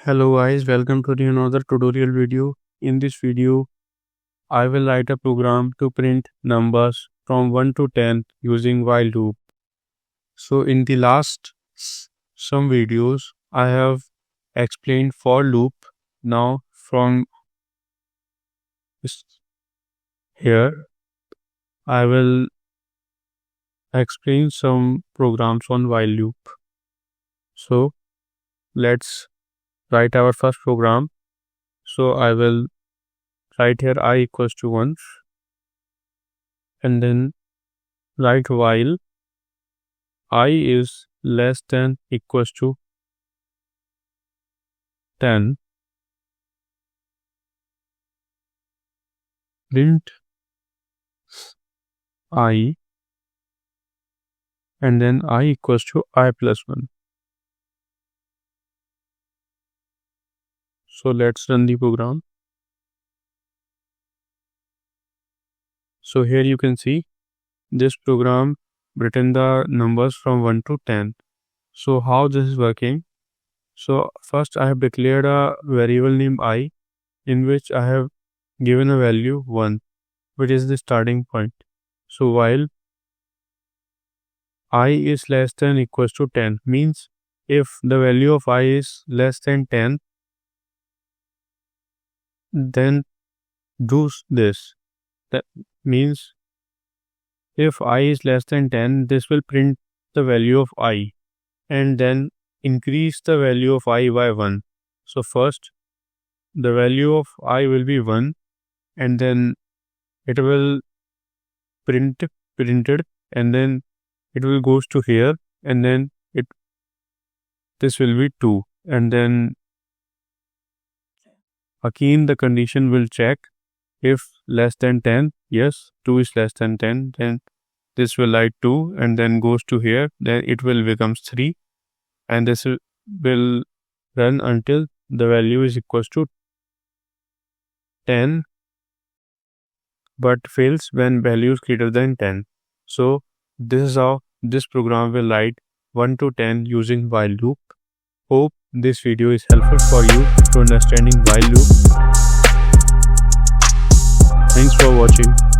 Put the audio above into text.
Hello guys, welcome to another tutorial video. In this video, I will write a program to print numbers from 1 to 10 using while loop. So in the last some videos, I have explained for loop. Now from here, I will explain some programs on while loop. So let's write our first program. So I will write here I equals to 1 and then write while I is less than equals to 10, print I and then I equals to I plus 1. So let's run the program. So here you can see this program written the numbers from 1 to 10. So how this is working? So first I have declared a variable named I in which I have given a value 1, which is the starting point. So while I is less than equals to 10 means if the value of I is less than 10, then do this. That means if I is less than 10, this will print the value of I and then increase the value of I by 1. So first the value of I will be 1 and then it will printed and then it will goes to here and then this will be 2 and then again the condition will check if less than 10, yes, 2 is less than 10, then this will write 2 and then goes to here, then it will becomes 3 and this will run until the value is equals to 10 but fails when value is greater than 10. So this is how this program will write 1 to 10 using while loop. Hope this video is helpful for you to understanding while loop. Thanks for watching.